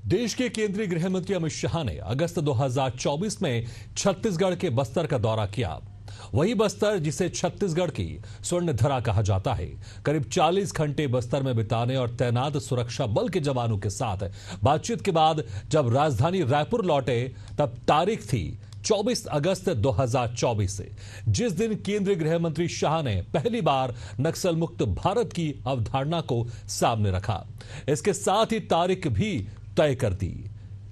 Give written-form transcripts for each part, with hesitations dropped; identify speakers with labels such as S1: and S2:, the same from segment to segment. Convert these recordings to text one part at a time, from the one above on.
S1: देश के केंद्रीय गृह मंत्री अमित शाह ने अगस्त 2024 में छत्तीसगढ़ के बस्तर का दौरा किया। वही बस्तर जिसे छत्तीसगढ़ की स्वर्णधरा कहा जाता है। करीब 40 घंटे बस्तर में बिताने और तैनात सुरक्षा बल के जवानों के साथ बातचीत के बाद जब राजधानी रायपुर लौटे तब तारीख थी 24 अगस्त 2024, जिस दिन केंद्रीय गृह मंत्री शाह ने पहली बार नक्सल मुक्त भारत की अवधारणा को सामने रखा। इसके साथ ही तारीख भी तय कर दी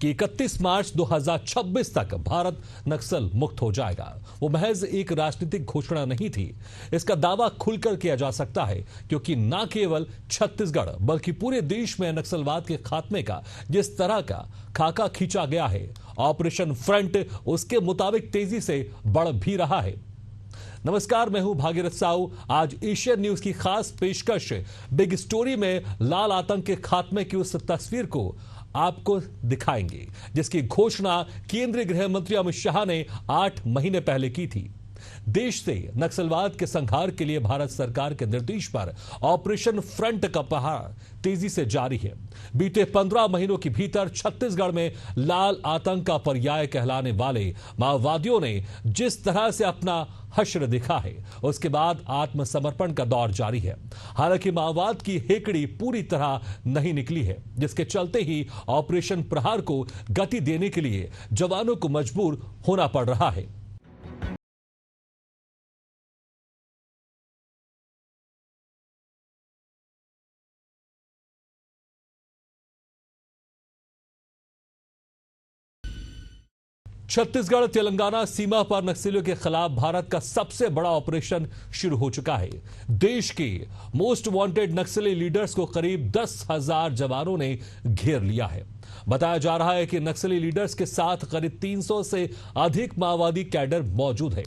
S1: कि 31 मार्च 2026 तक भारत नक्सल मुक्त हो जाएगा। वो महज एक राजनीतिक घोषणा नहीं थी, इसका दावा खुलकर किया जा सकता है, क्योंकि न केवल छत्तीसगढ़ बल्कि पूरे देश में नक्सलवाद के खात्मे का जिस तरह का खाका खींचा गया है, ऑपरेशन फ्रंट उसके मुताबिक तेजी से बढ़ भी रहा है। नमस्कार, मैं हूं भागीरथ साहू। आज एशियन न्यूज की खास पेशकश बिग स्टोरी में लाल आतंक के खात्मे की उस तस्वीर को आपको दिखाएंगे जिसकी घोषणा केंद्रीय गृह मंत्री अमित शाह ने 8 महीने पहले की थी। देश से नक्सलवाद के संहार के लिए भारत सरकार के निर्देश पर ऑपरेशन फ्रंट का पहरा तेजी से जारी है। बीते 15 महीनों के भीतर छत्तीसगढ़ में लाल आतंक का पर्याय कहलाने वाले माओवादियों ने जिस तरह से अपना हश्र दिखा है, उसके बाद आत्मसमर्पण का दौर जारी है। हालांकि माओवाद की हेकड़ी पूरी तरह नहीं निकली है, जिसके चलते ही ऑपरेशन प्रहार को गति देने के लिए जवानों को मजबूर होना पड़ रहा है। छत्तीसगढ़ तेलंगाना सीमा पर नक्सलियों के खिलाफ भारत का सबसे बड़ा ऑपरेशन शुरू हो चुका है। देश के मोस्ट वांटेड नक्सली लीडर्स को करीब 10,000 जवानों ने घेर लिया है। बताया जा रहा है कि नक्सली लीडर्स के साथ करीब 300 से अधिक माओवादी कैडर मौजूद है।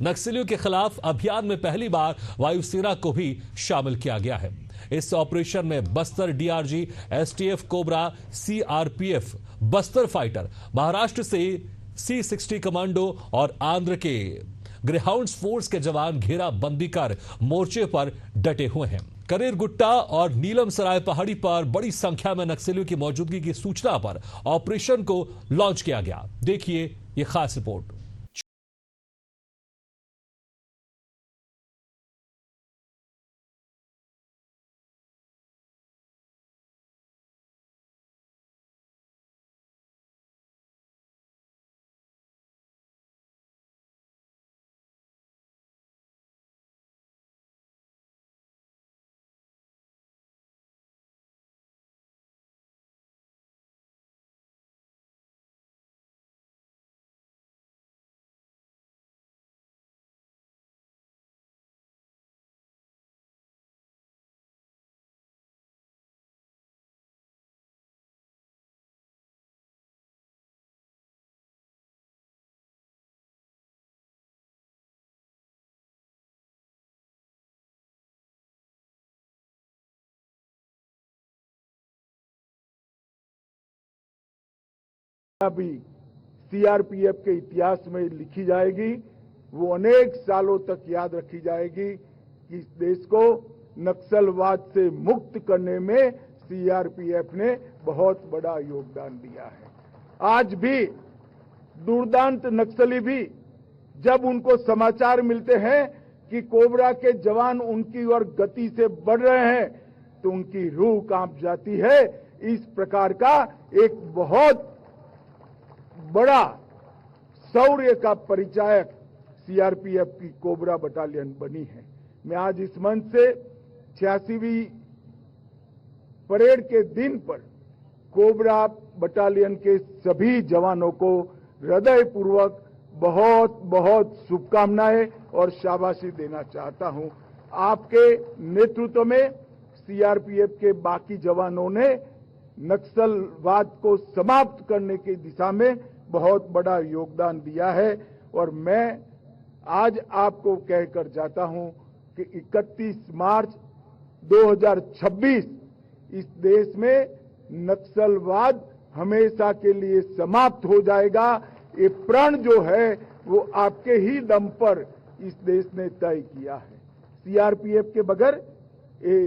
S1: नक्सलियों के खिलाफ अभियान में पहली बार वायुसेना को भी शामिल किया गया है। इस ऑपरेशन में Bastar DRG, STF, cobra, CRPF, Bastar fighter, Maharashtra से C-60 कमांडो और आंध्र के ग्रेहाउंड्स फोर्स के जवान घेराबंदी कर मोर्चे पर डटे हुए हैं। करेरगुट्टा और नीलम सराय पहाड़ी पर बड़ी संख्या में नक्सलियों की मौजूदगी की सूचना पर ऑपरेशन को लॉन्च किया गया। देखिए ये खास रिपोर्ट।
S2: भी सीआरपीएफ के इतिहास में लिखी जाएगी, वो अनेक सालों तक याद रखी जाएगी कि इस देश को नक्सलवाद से मुक्त करने में सीआरपीएफ ने बहुत बड़ा योगदान दिया है। आज भी दुर्दांत नक्सली भी जब उनको समाचार मिलते हैं कि कोबरा के जवान उनकी ओर गति से बढ़ रहे हैं तो उनकी रूह कांप जाती है। इस प्रकार का एक बहुत बड़ा शौर्य का परिचायक सीआरपीएफ की कोबरा बटालियन बनी है। मैं आज इस मंच से 86वीं परेड के दिन पर कोबरा बटालियन के सभी जवानों को हृदयपूर्वक बहुत बहुत शुभकामनाएं और शाबाशी देना चाहता हूं। आपके नेतृत्व में सीआरपीएफ के बाकी जवानों ने नक्सलवाद को समाप्त करने की दिशा में बहुत बड़ा योगदान दिया है और मैं आज आपको कहकर जाता हूं कि 31 मार्च 2026 इस देश में नक्सलवाद हमेशा के लिए समाप्त हो जाएगा। ये प्रण जो है वो आपके ही दम पर इस देश ने तय किया है। सीआरपीएफ के बगैर ये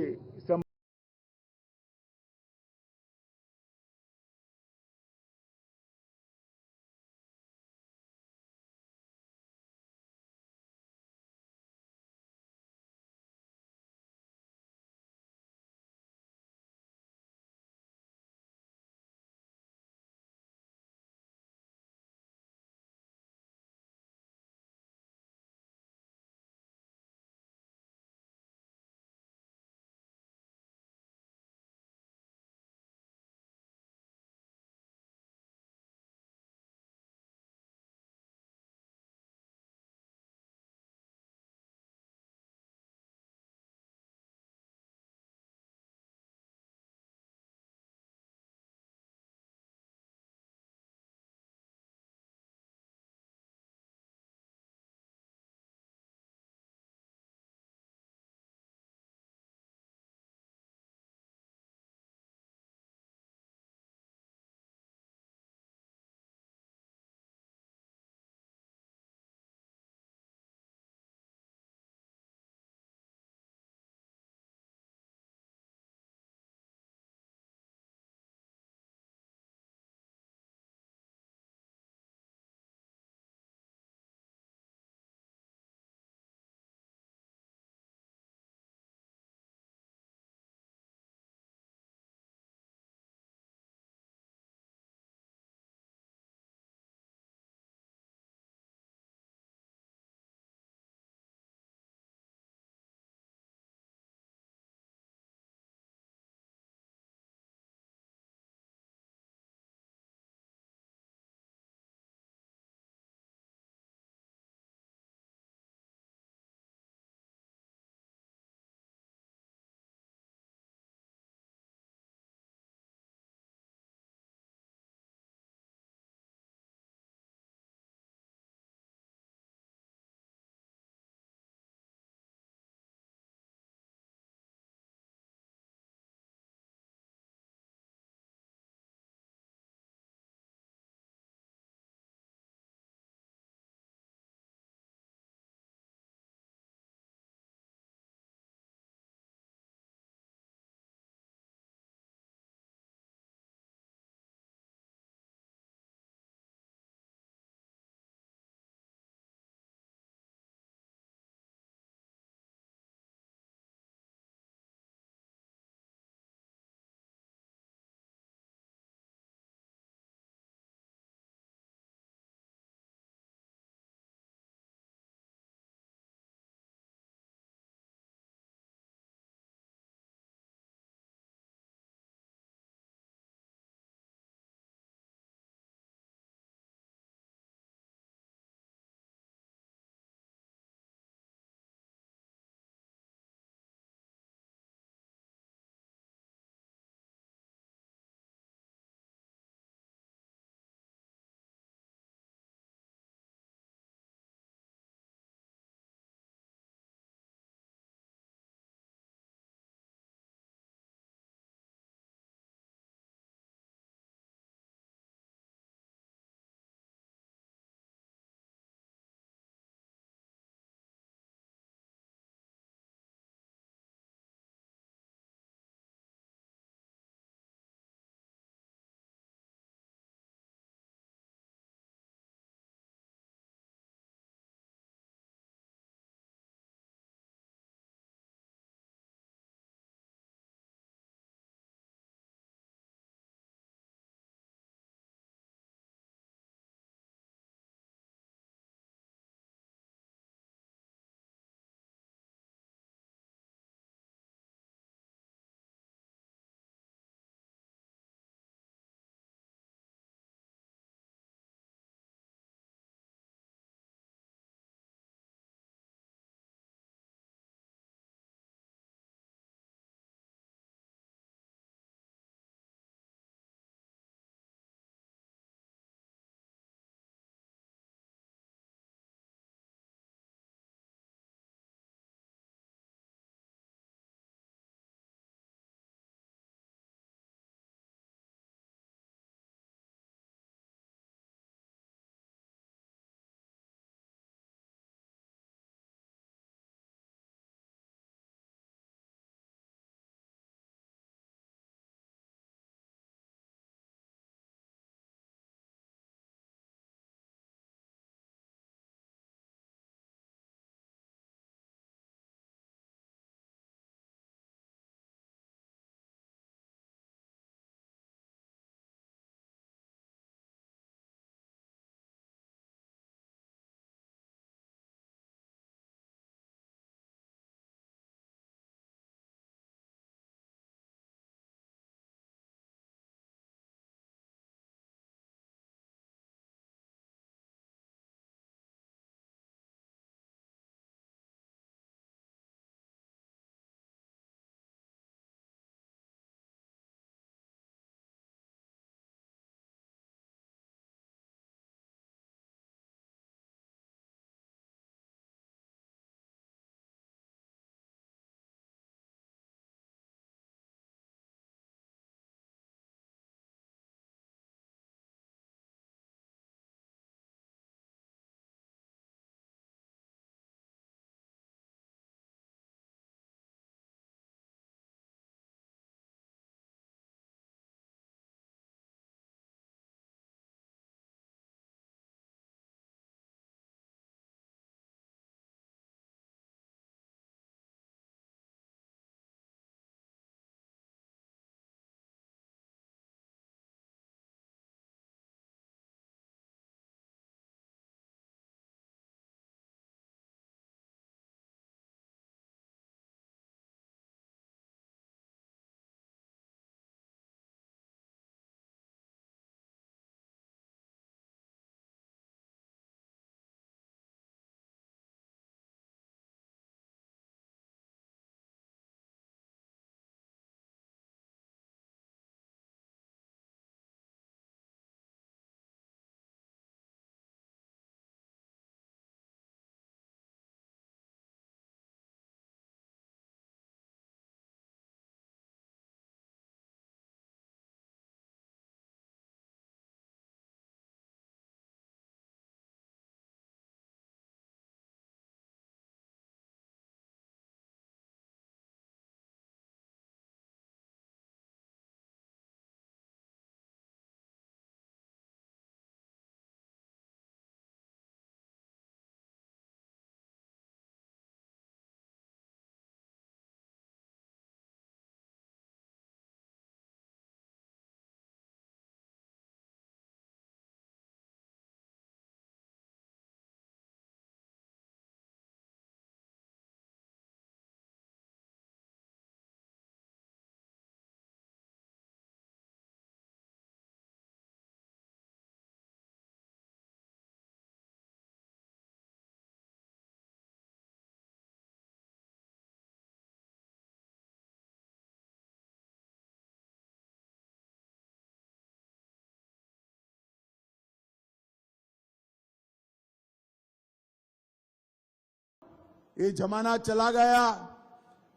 S3: ये जमाना चला गया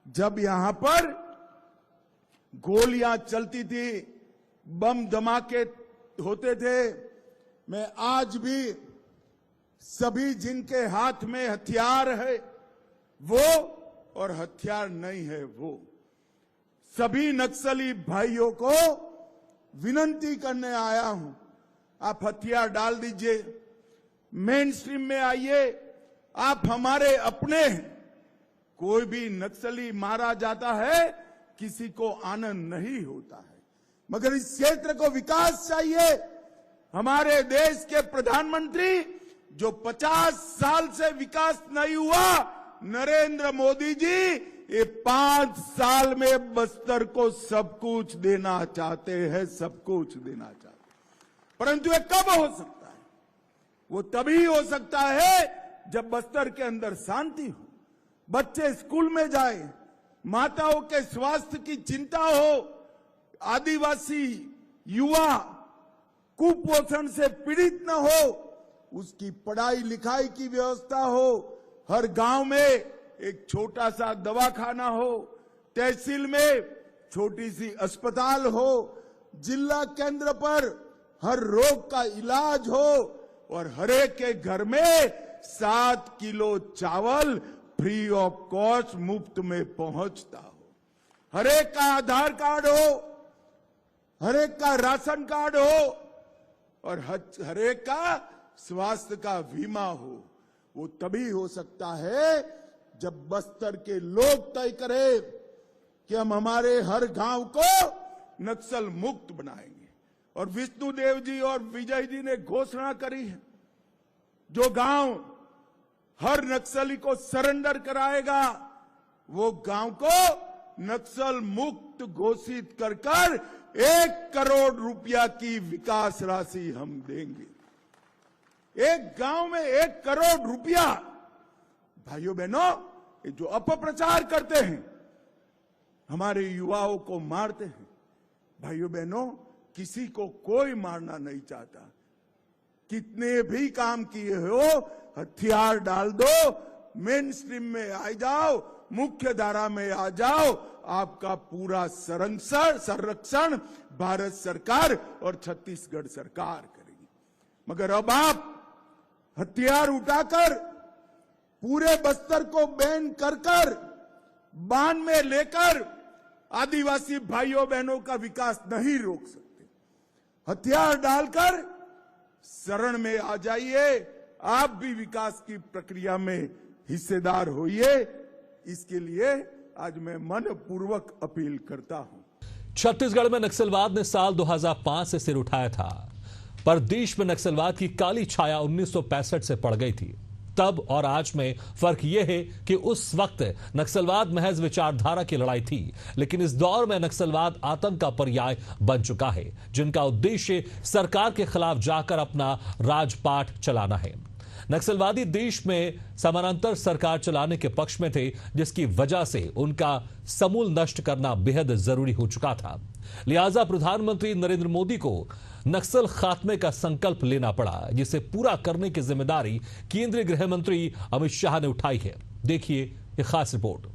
S3: जब यहां पर गोलियां चलती थी, बम धमाके होते थे। मैं आज भी सभी जिनके हाथ में हथियार है वो और हथियार नहीं है वो, सभी नक्सली भाइयों को विनती करने आया हूं, आप हथियार डाल दीजिए, मेन स्ट्रीम में आइए, आप हमारे अपने हैं। कोई भी नक्सली मारा जाता है, किसी को आनंद नहीं होता है, मगर इस क्षेत्र को विकास चाहिए। हमारे देश के प्रधानमंत्री जो 50 साल से विकास नहीं हुआ, नरेंद्र मोदी जी ये 5 साल में बस्तर को सब कुछ देना चाहते हैं, सब कुछ देना चाहते हैं। परंतु ये कब हो सकता है? वो तभी हो सकता है जब बस्तर के अंदर शांति हो, बच्चे स्कूल में जाए, माताओं के स्वास्थ्य की चिंता हो, आदिवासी युवा कुपोषण से पीड़ित न हो, उसकी पढ़ाई लिखाई की व्यवस्था हो, हर गांव में एक छोटा सा दवाखाना हो, तहसील में छोटी सी अस्पताल हो, जिला केंद्र पर हर रोग का इलाज हो और हर एक के घर में 7 किलो चावल फ्री ऑफ कॉस्ट मुफ्त में पहुंचता हो, हर एक का आधार कार्ड हो, हर एक का राशन कार्ड हो और हर एक का स्वास्थ्य का बीमा हो। वो तभी हो सकता है जब बस्तर के लोग तय करें कि हम हमारे हर गांव को नक्सल मुक्त बनाएंगे। और विष्णुदेव जी और विजय जी ने घोषणा करी है, जो गांव हर नक्सली को सरेंडर कराएगा वो गांव को नक्सल मुक्त घोषित कर 1 करोड़ रुपया की विकास राशि हम देंगे। एक गांव में 1 करोड़ रुपया। भाइयों बहनों, ये जो अपप्रचार करते हैं, हमारे युवाओं को मारते हैं, भाइयों बहनों, किसी को कोई मारना नहीं चाहता। कितने भी काम किए हो, हथियार डाल दो, मेन स्ट्रीम में आ जाओ, मुख्य धारा में आ जाओ, आपका पूरा संरक्षण भारत सरकार और छत्तीसगढ़ सरकार करेगी। मगर अब आप हथियार उठाकर पूरे बस्तर को बैन कर बांध में लेकर आदिवासी भाइयों बहनों का विकास नहीं रोक सकते। हथियार डालकर शरण में आ जाइए, आप भी विकास की प्रक्रिया में हिस्सेदार होइए। इसके लिए आज मैं मनपूर्वक अपील करता हूं।
S1: छत्तीसगढ़ में नक्सलवाद ने साल 2005 से सिर उठाया था, पर देश में नक्सलवाद की काली छाया 1965 से पड़ गई थी। तब और आज में फर्क यह है कि उस वक्त नक्सलवाद महज विचारधारा की लड़ाई थी, लेकिन इस दौर में नक्सलवाद आतंक का पर्याय बन चुका है, जिनका उद्देश्य सरकार के खिलाफ जाकर अपना राजपाट चलाना है। नक्सलवादी देश में समानांतर सरकार चलाने के पक्ष में थे, जिसकी वजह से उनका समूल नष्ट करना बेहद जरूरी हो चुका था। लिहाजा प्रधानमंत्री नरेंद्र मोदी को नक्सल खात्मे का संकल्प लेना पड़ा, जिसे पूरा करने की जिम्मेदारी केंद्रीय गृह मंत्री अमित शाह ने उठाई है। देखिए ये खास रिपोर्ट।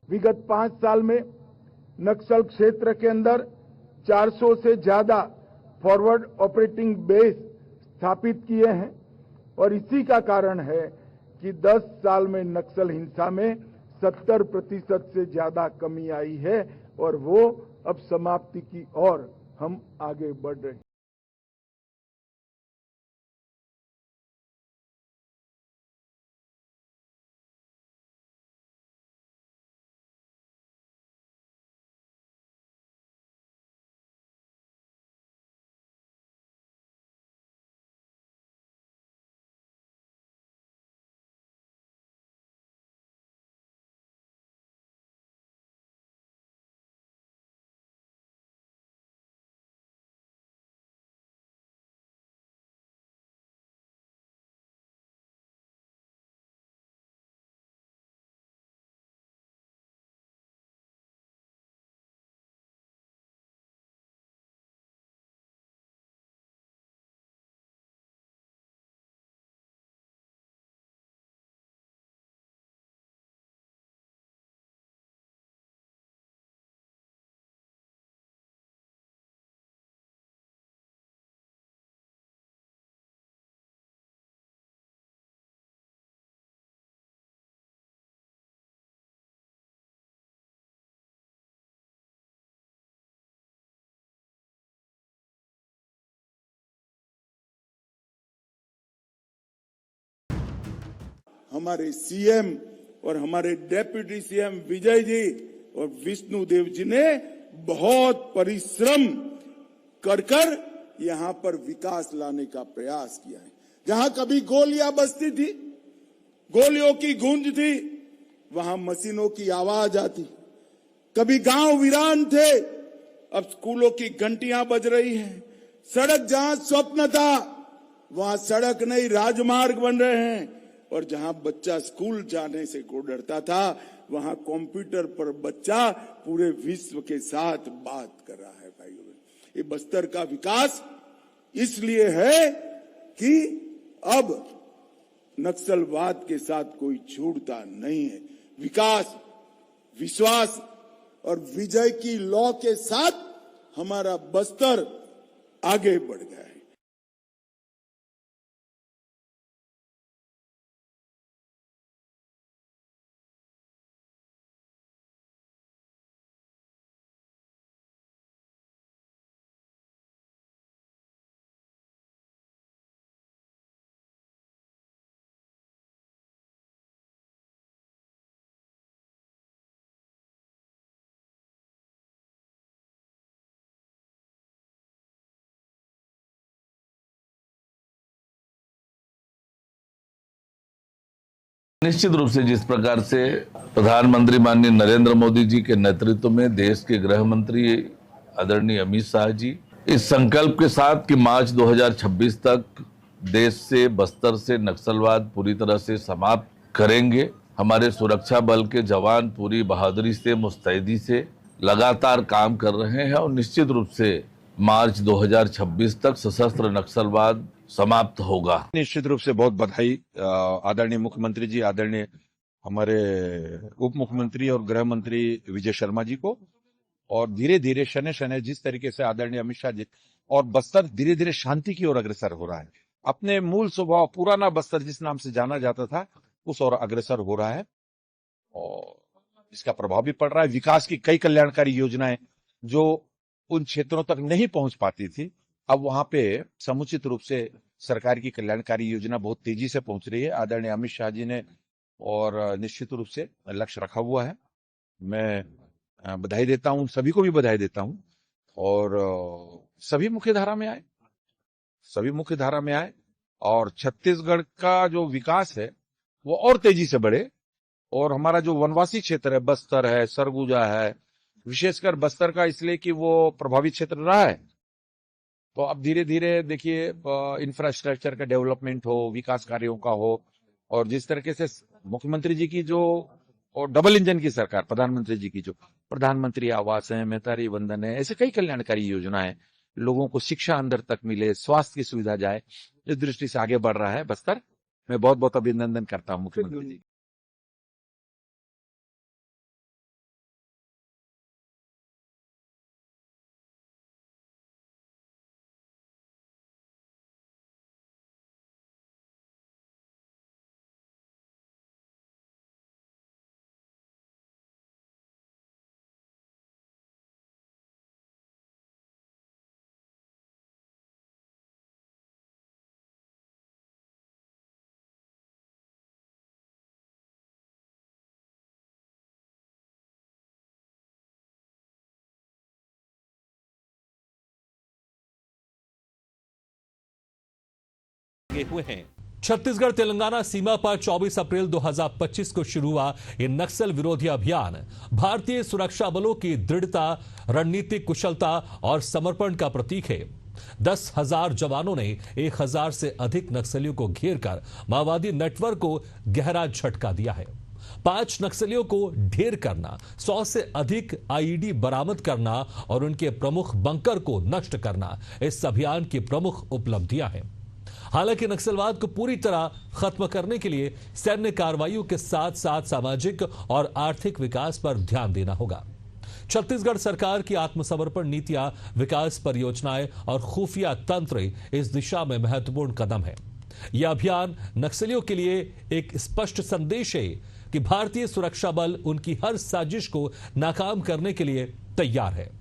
S2: विगत 5 साल में नक्सल क्षेत्र के अंदर 400 से ज्यादा फॉरवर्ड ऑपरेटिंग बेस स्थापित किए हैं और इसी का कारण है कि 10 साल में नक्सल हिंसा में 70% से ज्यादा कमी आई है और वो अब समाप्ति की ओर हम आगे बढ़ रहे हैं।
S3: हमारे सीएम और हमारे डेप्यूटी सीएम विजय जी और विष्णु देव जी ने बहुत परिश्रम कर यहां पर विकास लाने का प्रयास किया है। जहां कभी गोलियां बजती थी, गोलियों की गूंज थी, वहां मशीनों की आवाज आती। कभी गांव वीरान थे, अब स्कूलों की घंटियां बज रही हैं। सड़क जहां स्वप्न था, वहां सड़क नहीं राजमार्ग बन रहे हैं। और जहां बच्चा स्कूल जाने से को डरता था, वहां कंप्यूटर पर बच्चा पूरे विश्व के साथ बात कर रहा है। भाइयों, ये बस्तर का विकास इसलिए है कि अब नक्सलवाद के साथ कोई छूटता नहीं है। विकास, विश्वास और विजय की लौ के साथ हमारा बस्तर आगे बढ़ गया है।
S4: निश्चित रूप से जिस प्रकार से प्रधानमंत्री माननीय नरेंद्र मोदी जी के नेतृत्व में देश के गृह मंत्री आदरणीय अमित शाह जी इस संकल्प के साथ कि मार्च 2026 तक देश से, बस्तर से नक्सलवाद पूरी तरह से समाप्त करेंगे। हमारे सुरक्षा बल के जवान पूरी बहादुरी से, मुस्तैदी से लगातार काम कर रहे हैं और निश्चित रूप से मार्च 2026 तक सशस्त्र नक्सलवाद समाप्त होगा।
S5: निश्चित रूप से बहुत बधाई आदरणीय मुख्यमंत्री जी, आदरणीय हमारे उप मुख्यमंत्री और गृह मंत्री विजय शर्मा जी को। और धीरे धीरे शने शने जिस तरीके से आदरणीय अमित शाह जी और बस्तर धीरे धीरे शांति की ओर अग्रसर हो रहा है, अपने मूल स्वभाव पुराना बस्तर जिस नाम से जाना जाता था उस ओर अग्रसर हो रहा है और इसका प्रभाव भी पड़ रहा है। विकास की कई कल्याणकारी योजनाएं जो उन क्षेत्रों तक नहीं पहुंच पाती थी, अब वहां पे समुचित रूप से सरकार की कल्याणकारी योजना बहुत तेजी से पहुंच रही है। आदरणीय अमित शाह जी ने और निश्चित रूप से लक्ष्य रखा हुआ है। मैं बधाई देता हूं, सभी को भी बधाई देता हूं और सभी मुख्य धारा में आए, सभी मुख्य धारा में आए और छत्तीसगढ़ का जो विकास है वो और तेजी से बढ़े। और हमारा जो वनवासी क्षेत्र है, बस्तर है, सरगुजा है, विशेषकर बस्तर का इसलिए कि वो प्रभावित क्षेत्र रहा है, तो अब धीरे धीरे देखिए इंफ्रास्ट्रक्चर का डेवलपमेंट हो, विकास कार्यों का हो। और जिस तरीके से मुख्यमंत्री जी की जो और डबल इंजन की सरकार, प्रधानमंत्री जी की जो प्रधानमंत्री आवास है, मेहतारी वंदन है, ऐसे कई कल्याणकारी योजनाएं, लोगों को शिक्षा अंदर तक मिले, स्वास्थ्य की सुविधा जाए, इस दृष्टि से आगे बढ़ रहा है बस्तर। मैं बहुत बहुत अभिनंदन करता हूँ मुख्यमंत्री जी।
S1: हुए हैं। छत्तीसगढ़ तेलंगाना सीमा पर 24 अप्रैल 2025 को शुरू हुआ ये नक्सल विरोधी अभियान भारतीय सुरक्षा बलों की दृढ़ता, रणनीतिक कुशलता और समर्पण का प्रतीक है। 10,000 जवानों ने 1,000 से अधिक नक्सलियों को घेरकर माओवादी नेटवर्क को गहरा झटका दिया है। 5 नक्सलियों को ढेर करना, 100 से अधिक आईईडी बरामद करना और उनके प्रमुख बंकर को नष्ट करना इस अभियान की प्रमुख उपलब्धियां हैं। हालांकि नक्सलवाद को पूरी तरह खत्म करने के लिए सैन्य कार्रवाइयों के साथ साथ सामाजिक और आर्थिक विकास पर ध्यान देना होगा। छत्तीसगढ़ सरकार की आत्मसमर्पण नीतियां, विकास परियोजनाएं और खुफिया तंत्र इस दिशा में महत्वपूर्ण कदम है। यह अभियान नक्सलियों के लिए एक स्पष्ट संदेश है कि भारतीय सुरक्षा बल उनकी हर साजिश को नाकाम करने के लिए तैयार है।